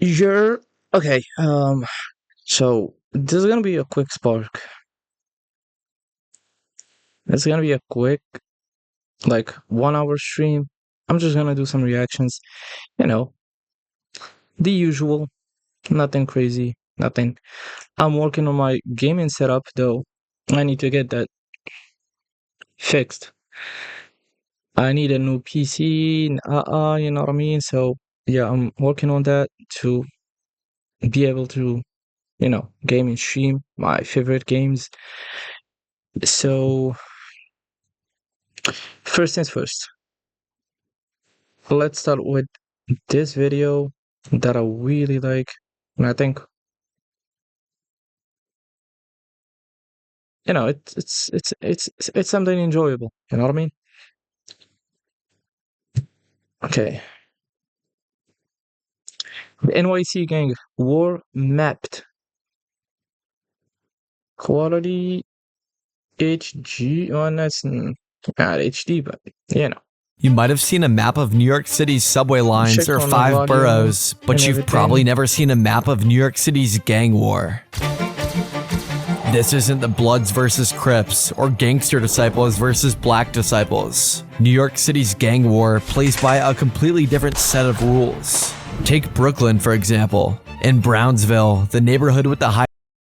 You're okay. So this is gonna be a quick spark. It's gonna be a quick, like 1 hour stream. I'm just gonna do some reactions. You know, the usual. Nothing crazy. Nothing. I'm working on my gaming setup though. I need to get that fixed. I need a new PC. You know what I mean? So yeah, I'm working on that to be able to, game and stream my favorite games. So first things first, let's start with this video that I really like, and I think it's something enjoyable. You know what I mean? Okay, the NYC gang war mapped quality HG. Oh, that's not HD, but you know. You might have seen a map of New York City's subway lines Check or on the 5 volume boroughs, but and you've everything. probably never seen a map of New York City's gang war. This isn't the Bloods versus Crips or gangster disciples versus black disciples. New York City's gang war plays by a completely different set of rules. Take Brooklyn, for example. In Brownsville, the neighborhood with the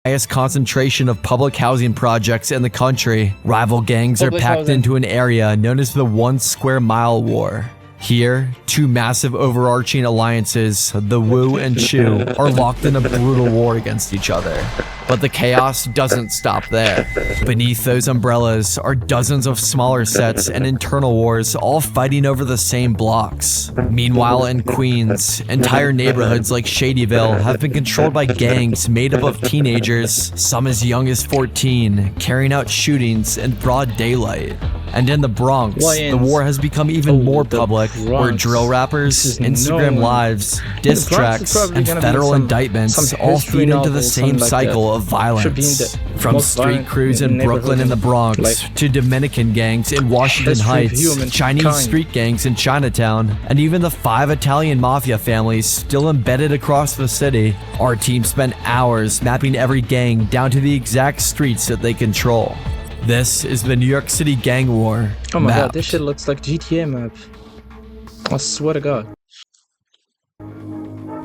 highest concentration of public housing projects in the country, rival gangs are packed into an area known as the 1 Square Mile War. Here, two massive overarching alliances, the Wu and Chu, are locked in a brutal war against each other. But the chaos doesn't stop there. Beneath those umbrellas are dozens of smaller sets and internal wars all fighting over the same blocks. Meanwhile, in Queens, entire neighborhoods like Shadyville have been controlled by gangs made up of teenagers, some as young as 14, carrying out shootings in broad daylight. And in the Bronx, the war has become even more public, where drill rappers, Instagram lives, diss tracks, and federal indictments all feed into the same cycle of violence. From street crews in Brooklyn and the Bronx, to Dominican gangs in Washington Heights, Chinese street gangs in Chinatown, and even the 5 Italian mafia families still embedded across the city, our team spent hours mapping every gang down to the exact streets that they control. This is the New York City gang war. Oh my mapped. god, this shit looks like GTA map. I swear to god.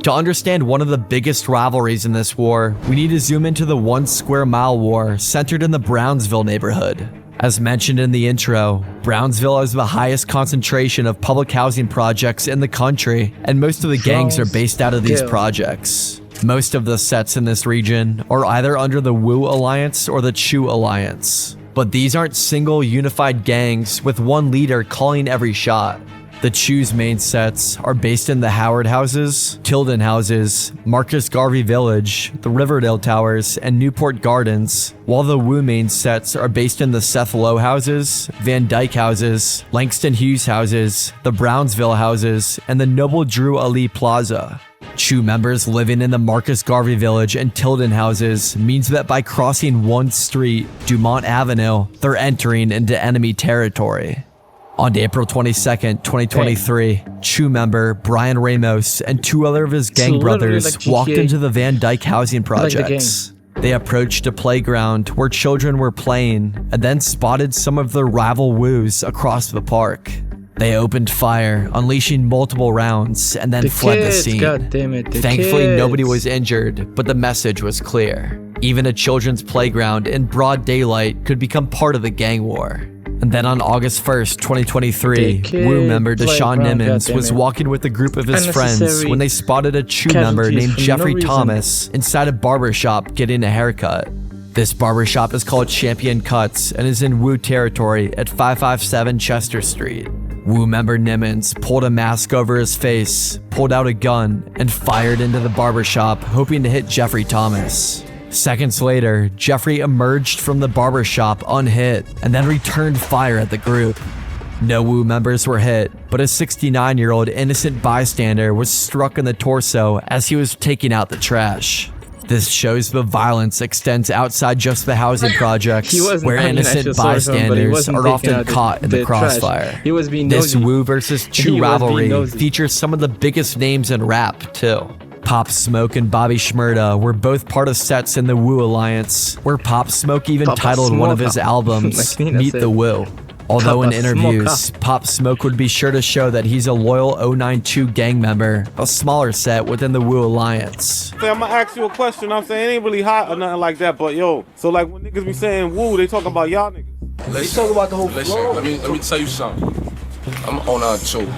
To understand one of the biggest rivalries in this war, we need to zoom into the 1 Square Mile War centered in the Brownsville neighborhood. As mentioned in the intro, Brownsville has the highest concentration of public housing projects in the country, and most of the gangs are based out of these projects. Most of the sets in this region are either under the Wu Alliance or the Chu Alliance. But these aren't single unified gangs with one leader calling every shot. The Chu's main sets are based in the Howard Houses, Tilden Houses, Marcus Garvey Village, the Riverdale Towers, and Newport Gardens, while the Wu main sets are based in the Seth Low Houses, Van Dyke Houses, Langston Hughes Houses, the Brownsville Houses, and the Noble Drew Ali Plaza. Chu members living in the Marcus Garvey Village and Tilden Houses means that by crossing one street, Dumont Avenue, they're entering into enemy territory. On April 22nd, 2023, Chu member Brian Ramos and 2 other of his gang brothers walked into the Van Dyke housing projects. They approached a playground where children were playing and then spotted some of their rival Wus across the park. They opened fire, unleashing multiple rounds, and then fled the scene. God damn it, Thankfully, nobody was injured, but the message was clear. Even a children's playground in broad daylight could become part of the gang war. And then on August 1st, 2023, Wu member Deshaun Nimmons was walking with a group of his friends when they spotted a Chu member named Jeffrey Thomas inside a barbershop getting a haircut. This barbershop is called Champion Cuts and is in Wu territory at 557 Chester Street. Wu member Nimmons pulled a mask over his face, pulled out a gun, and fired into the barbershop, hoping to hit Jeffrey Thomas. Seconds later, Jeffrey emerged from the barbershop unhit and then returned fire at the group. No Wu members were hit, but a 69-year-old innocent bystander was struck in the torso as he was taking out the trash. This shows the violence extends outside just the housing projects, where innocent bystanders are often caught in the crossfire. This Wu versus Chu rivalry features some of the biggest names in rap, too. Pop Smoke and Bobby Shmurda were both part of sets in the Wu Alliance, where Pop Smoke even Papa titled one of his Smoke. albums Like Nina Meet said. the Wu. Although in Papa interviews, Smoke. Pop Smoke would be sure to show that he's a loyal 092 gang member, a smaller set within the Wu Alliance. I'm gonna ask you a question. I'm saying it ain't really hot or nothing like that, but yo, so like when niggas be saying woo, they talk about y'all niggas. Let's talk about the whole flow. Let me tell you something. I'm on our too.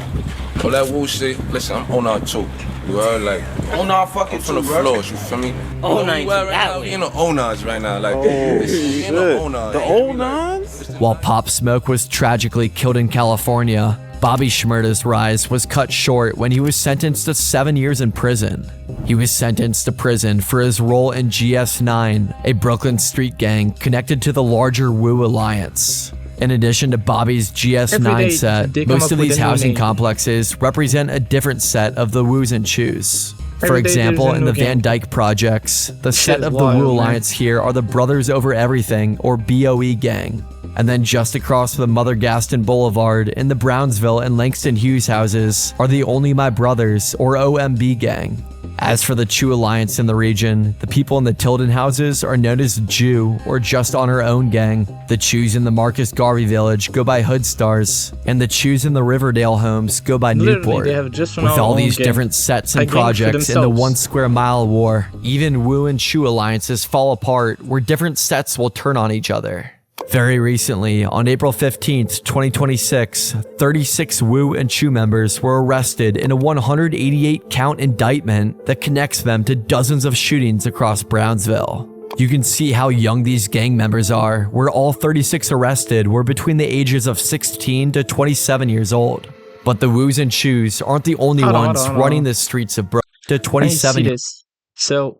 All that woo shit, listen, I'm on our too. You heard, like, On our fucking I'm from the bro. floors, you feel me? Oh, Where we nice. at right now? We in the O9s right now, like, we in the O9s. The old nines? While Pop Smoke was tragically killed in California, Bobby Shmurda's rise was cut short when he was sentenced to 7 years in prison. He was sentenced to prison for his role in GS9, a Brooklyn street gang connected to the larger Wu Alliance. In addition to Bobby's Every GS9 day, set, they come most up of with these a new housing name. complexes represent a different set of the Woos and Chews. For Every day there's example, a in new the Van gang. Dyke projects, the set is of the wild, Wu man. Alliance here are the Brothers Over Everything, or BOE gang. And then just across the Mother Gaston Boulevard in the Brownsville and Langston Hughes houses are the Only My Brothers, or OMB gang. As for the Chew Alliance in the region, the people in the Tilden houses are known as Jew, or Just on Her Own gang. The Chews in the Marcus Garvey village go by Hood Stars, and the Chews in the Riverdale homes go by Literally, Newport. they have just on With our all own these gang. different sets and A gang for projects in the themselves. 1 square mile war, even Wu and Chew alliances fall apart where different sets will turn on each other. Very recently, on April 15th, 2026, 36 Wu and Chew members were arrested in a 188-count indictment that connects them to dozens of shootings across Brownsville. You can see how young these gang members are, where all 36 arrested were between the ages of 16 to 27 years old. But the Woos and Chews aren't the only Hold on, ones hold on, hold running on. the streets of Brooklyn. To I need to 27 see this. So,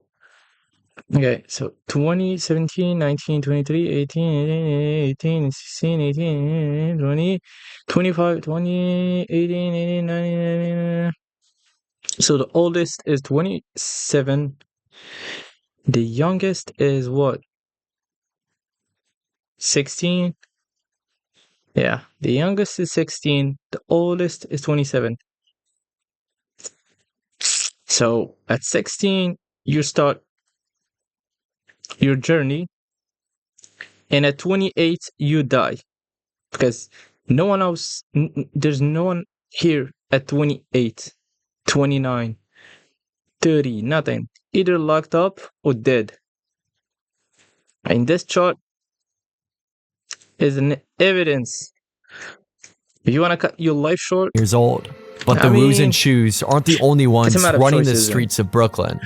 okay, so 20, 17, 19, 23, 18, 18, 16, 18, 20, 25, 20, 18, 18, 19. So the oldest is 27. The youngest is what? 16? Yeah, the youngest is 16. The oldest is 27. So at 16, you start your journey, and at 28 you die, because no one else, there's no one here at 28, 29, 30, nothing, either locked up or dead. And this chart is an evidence. If you want to cut your life short, years old. But I the Woos mean, and Chews aren't the only ones matter of running the choices, streets of Brooklyn.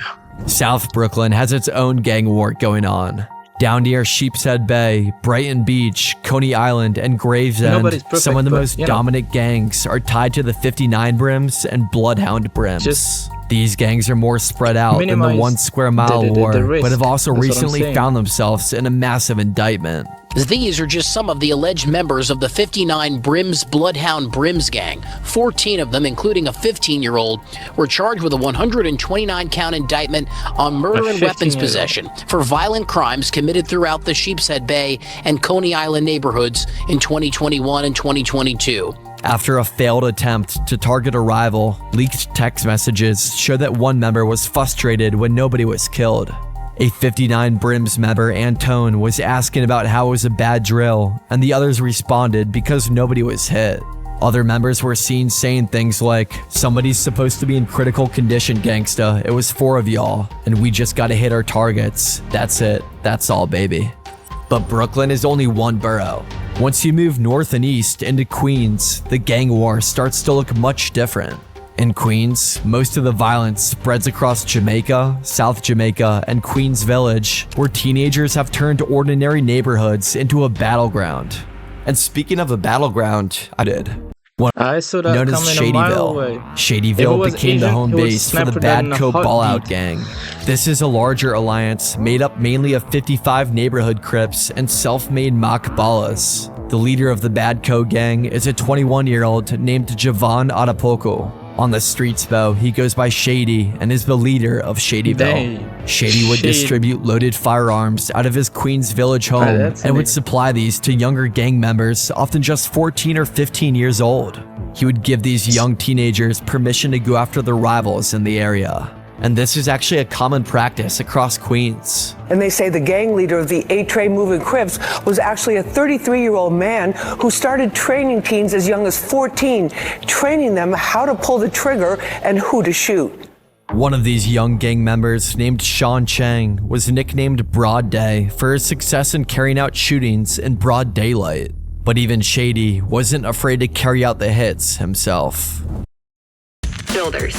South Brooklyn has its own gang war going on. Down near Sheepshead Bay, Brighton Beach, Coney Island, and Gravesend, Nobody's perfect, some of the but, most you know. dominant gangs are tied to the 59 Brims and Bloodhound Brims. Just These gangs are more spread out in the minimize 1 square mile the war, risk. but have also That's what I'm recently saying. found themselves in a massive indictment. These are just some of the alleged members of the 59 Brims Bloodhound Brims gang. 14 of them, including a 15-year-old, were charged with a 129-count indictment on murder and weapons 15-year-old. possession for violent crimes committed throughout the Sheepshead Bay and Coney Island neighborhoods in 2021 and 2022. After a failed attempt to target a rival, leaked text messages show that one member was frustrated when nobody was killed. A 59 Brims member, Antone, was asking about how it was a bad drill, and the others responded because nobody was hit. Other members were seen saying things like, "Somebody's supposed to be in critical condition, gangsta. It was 4 of y'all, and we just gotta hit our targets. That's it. That's all, baby." But Brooklyn is only one borough. Once you move north and east into Queens, the gang war starts to look much different. In Queens, most of the violence spreads across Jamaica, South Jamaica, and Queens Village, where teenagers have turned ordinary neighborhoods into a battleground. And speaking of a battleground, I saw that known as coming a mile away. Shadyville. If Shadyville it was became the Asian, home it would base for the snap for that in a Badco Ballout heartbeat. Gang. This is a larger alliance made up mainly of 55 neighborhood Crips and self-made Makbalas. The leader of the Badco Gang is a 21-year-old named Javon Adapoko. On the streets, though, he goes by Shady and is the leader of Shadyville. Dang. Shady would Shady. distribute loaded firearms out of his Queens Village home that's and would amazing. supply these to younger gang members, often just 14 or 15 years old. He would give these young teenagers permission to go after their rivals in the area. And this is actually a common practice across Queens. And they say the gang leader of the A-Train moving Crips was actually a 33-year-old man who started training teens as young as 14, training them how to pull the trigger and who to shoot. One of these young gang members, named Sean Chang, was nicknamed Broad Day for his success in carrying out shootings in broad daylight. But even Shady wasn't afraid to carry out the hits himself. Builders.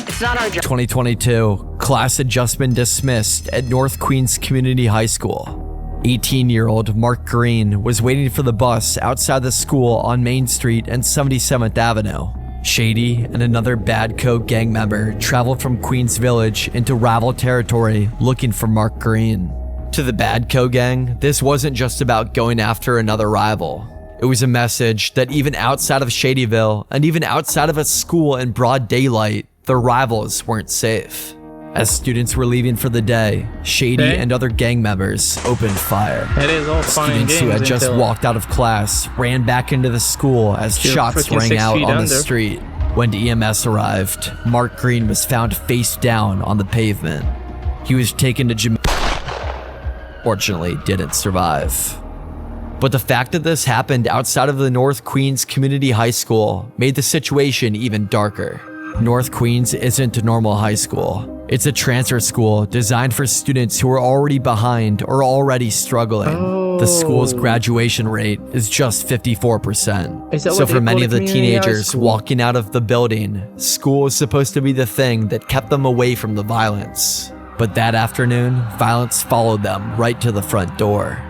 It's not our job. 2022, class adjustment dismissed at North Queens Community High School. 18-year-old Mark Green was waiting for the bus outside the school on Main Street and 77th Avenue. Shady and another Bad Coat gang member traveled from Queens Village into rival territory looking for Mark Green. To the Bad Coat gang, this wasn't just about going after another rival. It was a message that even outside of Shadyville and even outside of a school in broad daylight, the rivals weren't safe. As students were leaving for the day, Shady and other gang members opened fire. It is all fun and Students who had games just until walked out of class ran back into the school as you're shots freaking rang 6 out feet on the under. street. When EMS arrived, Mark Green was found face down on the pavement. He was taken to fortunately didn't survive. But the fact that this happened outside of the North Queens Community High School made the situation even darker. North Queens isn't a normal high school. It's a transfer school designed for students who are already behind or already struggling. The school's graduation rate is just 54%. Is that So what for they many call of the it, community high teenagers school? walking out of the building, school was supposed to be the thing that kept them away from the violence. But that afternoon, violence followed them right to the front door.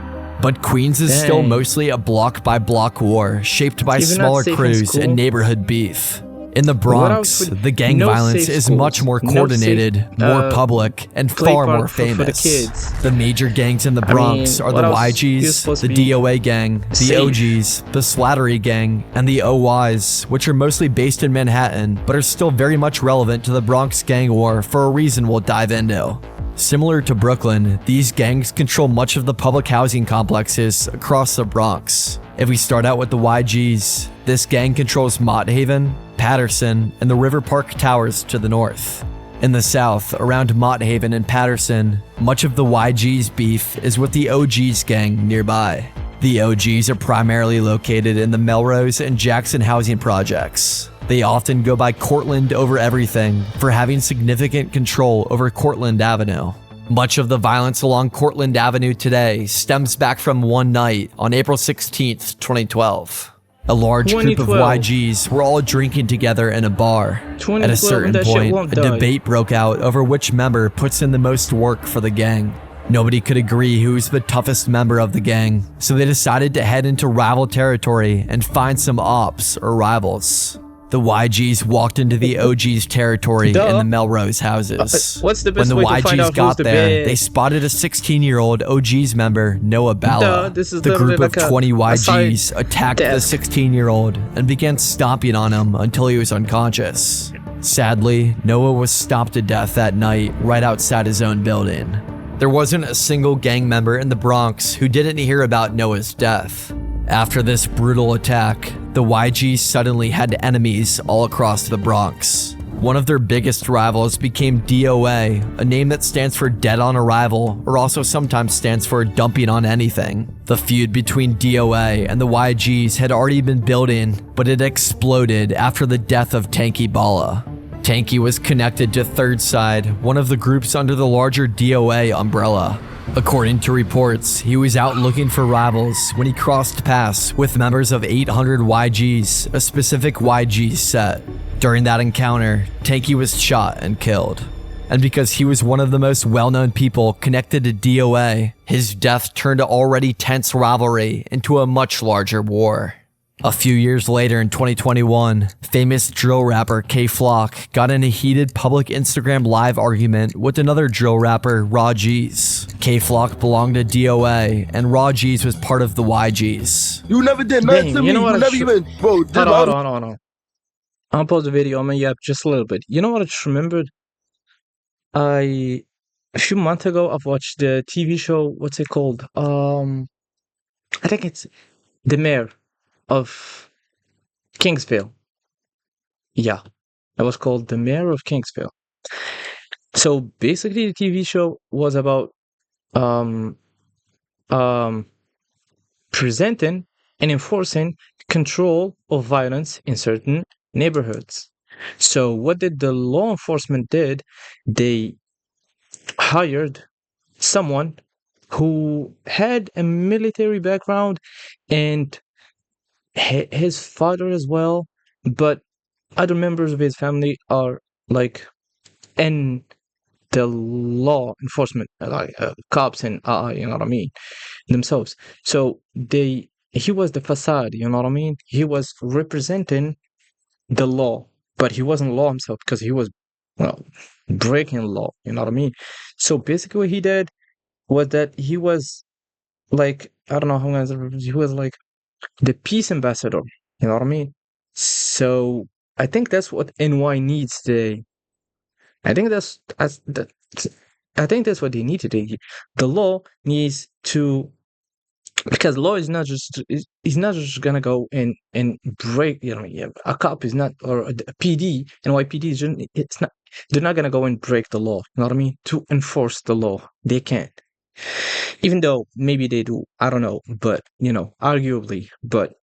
But Queens is still Dang. mostly a block-by-block war shaped by Even not smaller safe in crews school? and neighborhood beef. In the What else Bronx, would- the gang no violence safe is schools, much more no coordinated, safe, more public, and play far park more for the famous. kids. The major gangs in the I Bronx mean, are what the else is YGs, supposed the to be DOA gang, the safe? OGs, the Slattery gang, and the OYs, which are mostly based in Manhattan, but are still very much relevant to the Bronx gang war for a reason we'll dive into. Similar to Brooklyn, these gangs control much of the public housing complexes across the Bronx. If we start out with the YGs, this gang controls Mott Haven, Patterson, and the River Park Towers to the north. In the south, around Mott Haven and Patterson, much of the YG's beef is with the OG's gang nearby. The OGs are primarily located in the Melrose and Jackson housing projects. They often go by Cortlandt over everything for having significant control over Cortlandt Avenue. Much of the violence along Cortlandt Avenue today stems back from one night on April 16th, 2012. A large group of 2012. YGs were all drinking together in a bar. At 2012 a certain and that shit point, won't a die. debate broke out over which member puts in the most work for the gang. Nobody could agree who's the toughest member of the gang, so they decided to head into rival territory and find some ops or rivals. The YGs walked into the OG's territory Duh. in the Melrose houses. What's the When best the way to find YGs out who's got the there, best? they spotted a 16-year-old OG's member, Noah Balla. Duh, this is The literally group of like a- 20 a YGs side attacked the desk. 16-year-old and began stomping on him until he was unconscious. Sadly, Noah was stomped to death that night right outside his own building. There wasn't a single gang member in the Bronx who didn't hear about Noah's death. After this brutal attack, the YGs suddenly had enemies all across the Bronx. One of their biggest rivals became DOA, a name that stands for Dead on Arrival, or also sometimes stands for Dumping on Anything. The feud between DOA and the YGs had already been building, but it exploded after the death of Tanky Balla. Tanky was connected to Third Side, one of the groups under the larger DOA umbrella. According to reports, he was out looking for rivals when he crossed paths with members of 800 YGs, a specific YG set. During that encounter, Tanky was shot and killed. And because he was one of the most well-known people connected to DOA, his death turned an already tense rivalry into a much larger war. A few years later in 2021, famous drill rapper K Flock got in a heated public Instagram live argument with another drill rapper, Raw G's. K Flock belonged to DOA, and Raw G's was part of the YGs. You never did nothing Dang, to you me. know what You I never should- even, bro. Hold on, hold on, hold on. I'll pause the video. I'm gonna yap just a little bit. You know what I just remembered? A few months ago, I've watched the TV show. What's it called? I think it's The Mayor of Kingsville. Yeah, it was called The Mayor of Kingsville. So basically, the TV show was about um, um, presenting and enforcing control of violence in certain neighborhoods. So what did the law enforcement did? They hired someone who had a military background and his father as well, but other members of his family are like in the law enforcement, like cops and you know what I mean, themselves. So he was the facade, you know what I mean? He was representing the law, but he wasn't law himself because he was, well, breaking law, you know what I mean? So basically what he did was that he was like, I don't know how he was like the peace ambassador, you know what I mean? So I think that's what NY needs today. I think that I think that's what they need today. The law needs to, because law is not just is not just gonna go and break, you know, yeah, a cop is not, or a PD, NYPD is just, it's not, they're not gonna go and break the law, you know what I mean, to enforce the law. They can't, even though maybe they do, I don't know, but you know, arguably, but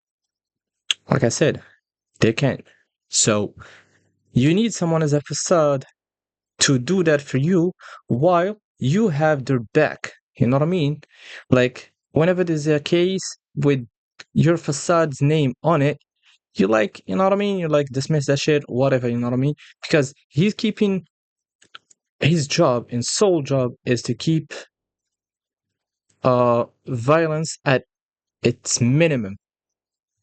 like I said, they can't. So you need someone as a facade to do that for you while you have their back. You know what I mean? Like, whenever there's a case with your facade's name on it, you like, you know what I mean? You like dismiss that shit, whatever, you know what I mean? Because he's keeping his job and sole job is to keep violence at its minimum.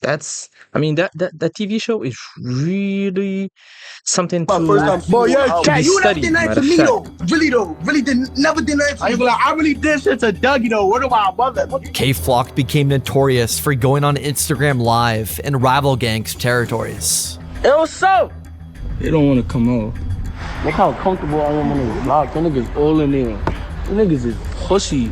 That's, I mean, that TV show is really something to, Boy, yeah, to be you never studied, did nothing matter to of me fact. though. Really never did nothing to me. I really did shit to Dougie though. What about my mother? K-Flock became notorious for going on Instagram Live in rival gangs' territories. Hey, what's up? They don't want to come out. Look how comfortable I am on this block. Them niggas all in there. Them niggas is pussy.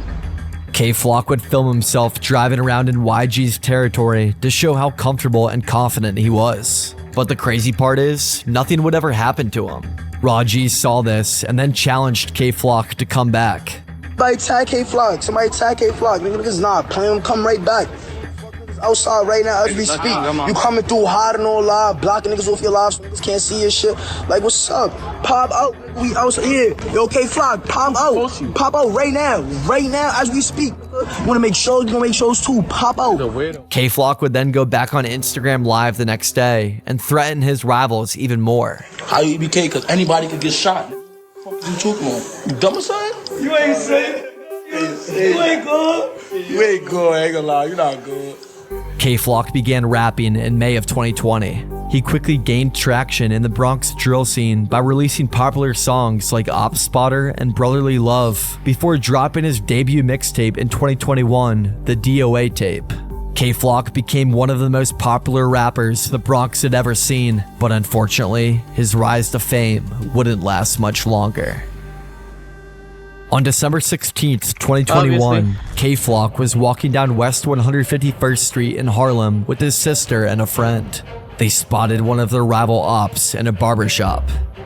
K-Flock would film himself driving around in YG's territory to show how comfortable and confident he was. But the crazy part is, nothing would ever happen to him. Raw G saw this and then challenged K-Flock to come back. Somebody tag K-Flock. Somebody tag K-Flock. Niggas not playing him. Come right back. Outside right now as we speak. You coming through hiding all live, blocking niggas off your lives. Niggas can't see your shit. Like, what's up? Pop out. We outside here. Yo, K-Flock, pop out. Pop out right now. Right now as we speak. You wanna make shows? You gonna make shows too. Pop out. K-Flock would then go back on Instagram Live the next day and threaten his rivals even more. How you EBK? Because anybody could get shot. What the fuck you talking about? You dumb or something? You ain't safe. You ain't good. You ain't good. I ain't gonna lie. You're not good. K-Flock began rapping in May of 2020. He quickly gained traction in the Bronx drill scene by releasing popular songs like Op Spotter and Brotherly Love before dropping his debut mixtape in 2021, the DOA tape. K-Flock became one of the most popular rappers the Bronx had ever seen, but unfortunately, his rise to fame wouldn't last much longer. On December 16th, 2021, K-Flock was walking down West 151st Street in Harlem with his sister and a friend. They spotted one of their rival ops in a barbershop.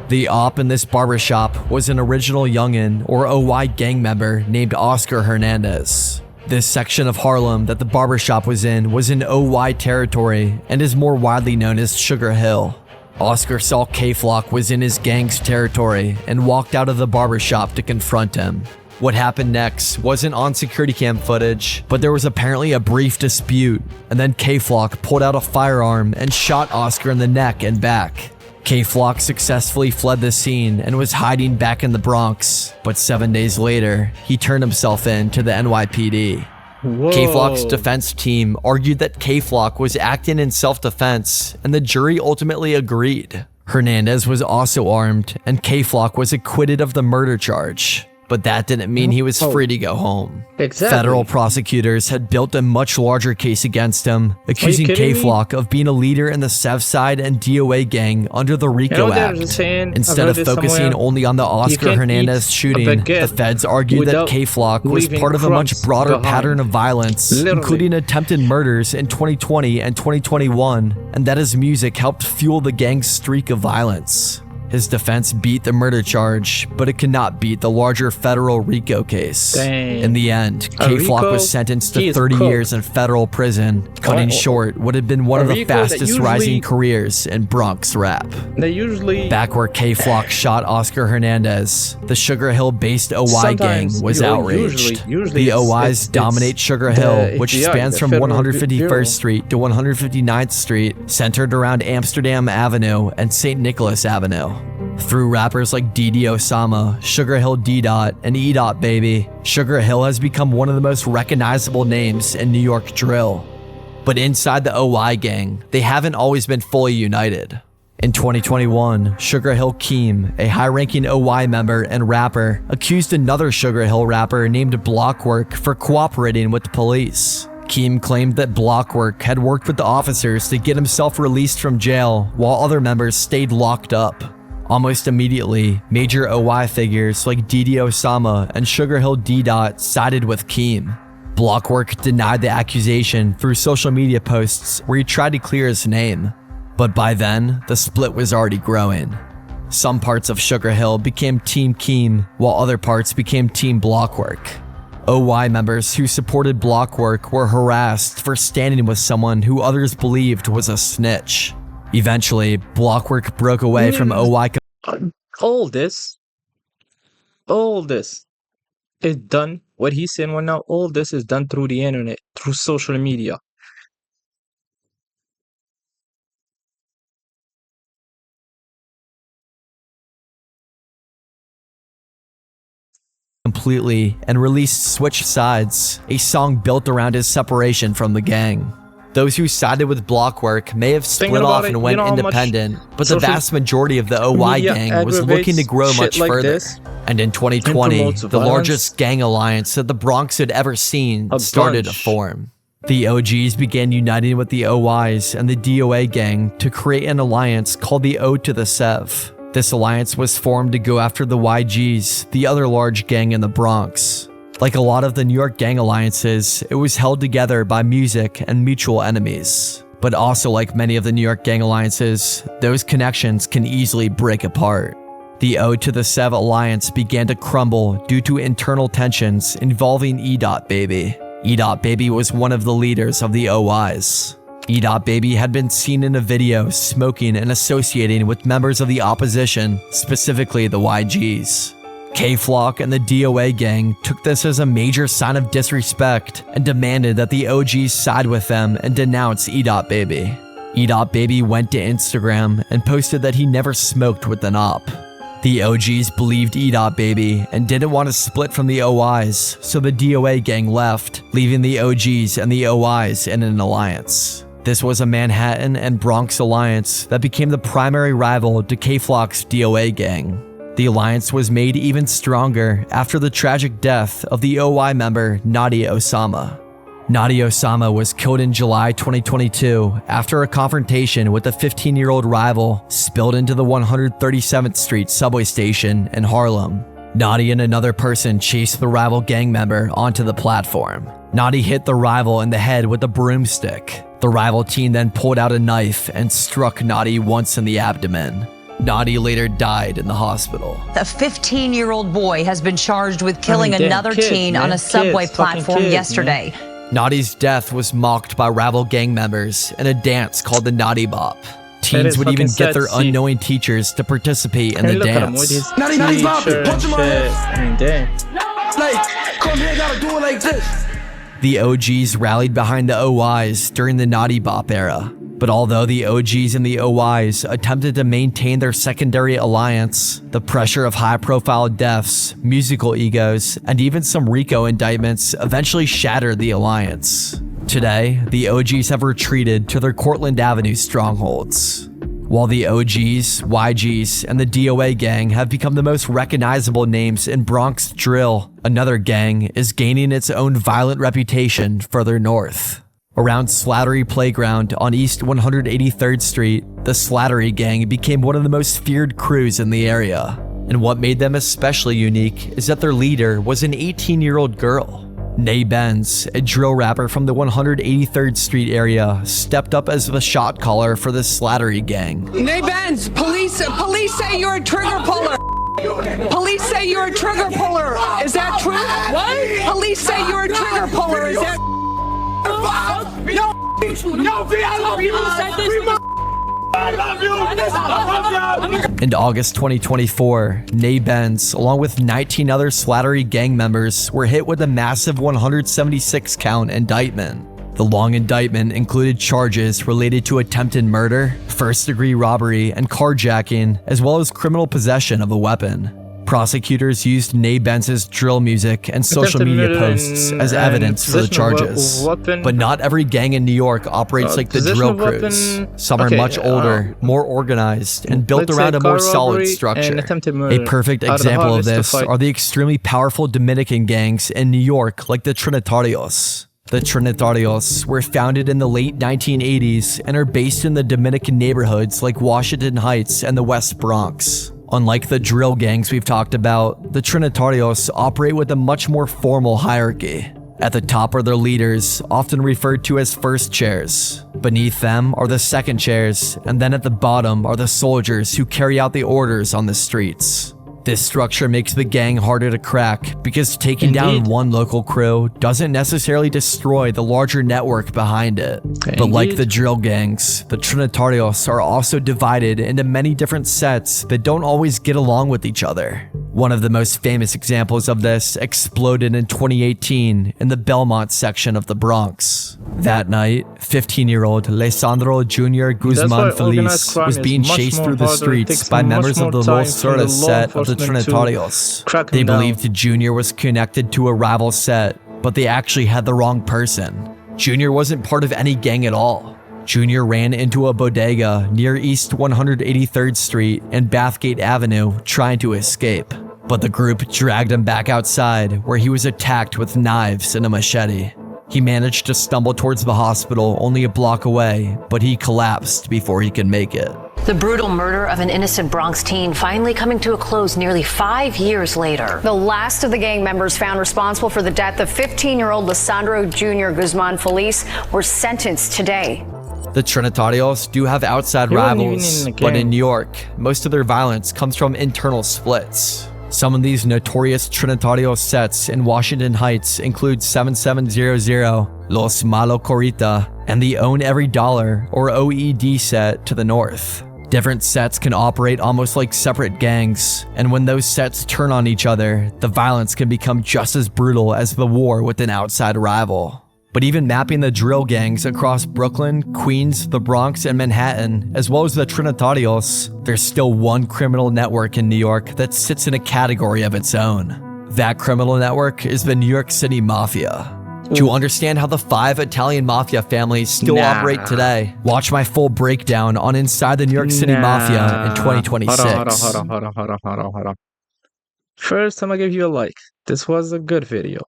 The op in this barbershop was an original youngin' or OY gang member named Oscar Hernandez. This section of Harlem that the barbershop was in OY territory and is more widely known as Sugar Hill. Oscar saw K-Flock was in his gang's territory and walked out of the barbershop to confront him. What happened next wasn't on security cam footage, but there was apparently a brief dispute, and then K-Flock pulled out a firearm and shot Oscar in the neck and back. K-Flock successfully fled the scene and was hiding back in the Bronx, but 7 days later, he turned himself in to the NYPD. K-Flock's defense team argued that K-Flock was acting in self-defense, and the jury ultimately agreed. Hernandez was also armed, and K-Flock was acquitted of the murder charge. But that didn't mean he was free to go home. Exactly. Federal prosecutors had built a much larger case against him, accusing kidding me? K-Flock of being a leader in the Southside and DOA gang under the RICO Act. Instead of focusing only on the Oscar Hernandez shooting, the feds argued that K-Flock was part of a much broader pattern of violence, including attempted murders in 2020 and 2021, and that his music helped fuel the gang's streak of violence. His defense beat the murder charge, but it could not beat the larger federal RICO case. Dang. In the end, K-Flock was sentenced to 30 years in federal prison, cutting short what had been one of the fastest rising careers in Bronx rap. Back where K-Flock shot Oscar Hernandez, the Sugar Hill-based OY gang was outraged. The OYs dominate Sugar Hill, which spans from 151st Street to 159th Street, centered around Amsterdam Avenue and St. Nicholas Avenue. Through rappers like DD Osama, Sugar Hill D-Dot, and E-Dot Baby, Sugar Hill has become one of the most recognizable names in New York drill. But inside the OY gang, they haven't always been fully united. In 2021, Sugar Hill Keem, a high-ranking OY member and rapper, accused another Sugar Hill rapper named Blockwork for cooperating with the police. Keem claimed that Blockwork had worked with the officers to get himself released from jail while other members stayed locked up. Almost immediately, major OY figures like DD Osama and Sugar Hill D-Dot sided with Keem. Blockwork denied the accusation through social media posts where he tried to clear his name. But by then, the split was already growing. Some parts of Sugar Hill became Team Keem, while other parts became Team Blockwork. OY members who supported Blockwork were harassed for standing with someone who others believed was a snitch. Eventually, Blockwork broke away from OY. All this is done. What he's saying right now, all this is done through the internet, through social media. Completely and released Switch Sides, a song built around his separation from the gang. Those who sided with Blockwork may have split off and went independent, but the vast majority of the OY gang was looking to grow much further. And in 2020, the largest gang alliance that the Bronx had ever seen started to form. The OGs began uniting with the OYs and the DOA gang to create an alliance called the O to the Sev. This alliance was formed to go after the YGs, the other large gang in the Bronx. Like a lot of the New York gang alliances, it was held together by music and mutual enemies. But also like many of the New York gang alliances, those connections can easily break apart. The O to the Sev alliance began to crumble due to internal tensions involving E-Dot Baby. E-Dot Baby was one of the leaders of the OYs. E-Dot Baby had been seen in a video smoking and associating with members of the opposition, specifically the YGs. K-Flock and the DOA gang took this as a major sign of disrespect and demanded that the OGs side with them and denounce E-Dot Baby. E-Dot Baby went to Instagram and posted that he never smoked with an op. The OGs believed E-Dot Baby and didn't want to split from the OIs, so the DOA gang left, leaving the OGs and the OIs in an alliance. This was a Manhattan and Bronx alliance that became the primary rival to K-Flock's DOA gang. The alliance was made even stronger after the tragic death of the OY member Nadia Osama. Nadia Osama was killed in July 2022 after a confrontation with a 15-year-old rival spilled into the 137th Street subway station in Harlem. Nadia and another person chased the rival gang member onto the platform. Nadia hit the rival in the head with a broomstick. The rival team then pulled out a knife and struck Nadia once in the abdomen. Nadia later died in the hospital. A 15-year-old boy has been charged with killing another teen on a subway platform yesterday. Nadia's death was mocked by rival gang members in a dance called the Naughty Bop. Teens would even get their unknowing teachers to participate in the dance. Naughty Bop, punch him Like, come here, gotta do it like this. The OGs rallied behind the OYs during the Naughty Bop era. But although the OGs and the OYs attempted to maintain their secondary alliance, the pressure of high-profile deaths, musical egos, and even some RICO indictments eventually shattered the alliance. Today, the OGs have retreated to their Cortlandt Avenue strongholds. While the OGs, YGs, and the DOA gang have become the most recognizable names in Bronx drill, another gang is gaining its own violent reputation further north. Around Slattery Playground on East 183rd Street, the Slattery gang became one of the most feared crews in the area. And what made them especially unique is that their leader was an 18-year-old girl. Nay Benz, a drill rapper from the 183rd Street area, stepped up as the shot caller for the Slattery gang. Nay Benz, police say you're a trigger puller. Police say you're a trigger puller. Is that true? What? Police say you're a trigger puller. Is that? In August 2024, Nay Benz, along with 19 other Slattery gang members, were hit with a massive 176-count indictment. The long indictment included charges related to attempted murder, first-degree robbery, and carjacking, as well as criminal possession of a weapon. Prosecutors used Nay Benz's drill music and social media posts as evidence for the charges. But not every gang in New York operates like the drill crews. Some are much older, more organized, and built around a more solid structure. A perfect example of this are the extremely powerful Dominican gangs in New York, like the Trinitarios. The Trinitarios were founded in the late 1980s and are based in the Dominican neighborhoods like Washington Heights and the West Bronx. Unlike the drill gangs we've talked about, the Trinitarios operate with a much more formal hierarchy. At the top are their leaders, often referred to as first chairs. Beneath them are the second chairs, and then at the bottom are the soldiers who carry out the orders on the streets. This structure makes the gang harder to crack because taking down one local crew doesn't necessarily destroy the larger network behind it. But like the drill gangs, the Trinitarios are also divided into many different sets that don't always get along with each other. One of the most famous examples of this exploded in 2018 in the Belmont section of the Bronx. That night, 15-year-old Lisandro Jr. Guzman Feliz was being chased through the streets by members of the Los Sordas set of the Trinitarios. They believed Jr. was connected to a rival set, but they actually had the wrong person. Jr. wasn't part of any gang at all. Jr. ran into a bodega near East 183rd Street and Bathgate Avenue trying to escape. But the group dragged him back outside, where he was attacked with knives and a machete. He managed to stumble towards the hospital only a block away, but he collapsed before he could make it. The brutal murder of an innocent Bronx teen finally coming to a close nearly 5 years later. The last of the gang members found responsible for the death of 15-year-old Lisandro Jr. Guzman Feliz were sentenced today. The Trinitarios do have outside rivals, but in New York, most of their violence comes from internal splits. Some of these notorious Trinitario sets in Washington Heights include 7700, Los Malo Corita, and the Own Every Dollar, or OED set to the north. Different sets can operate almost like separate gangs, and when those sets turn on each other, the violence can become just as brutal as the war with an outside rival. But even mapping the drill gangs across Brooklyn, Queens, the Bronx, and Manhattan, as well as the Trinitarios, there's still one criminal network in New York that sits in a category of its own. That criminal network is the New York City Mafia. To understand how the 5 Italian mafia families still operate today, watch my full breakdown on Inside the New York City Mafia in 2026. Hold on. First, I'm gonna give you a like. This was a good video.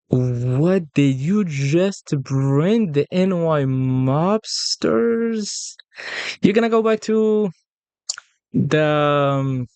What did you just bring? The NY mobsters? You're gonna go back to the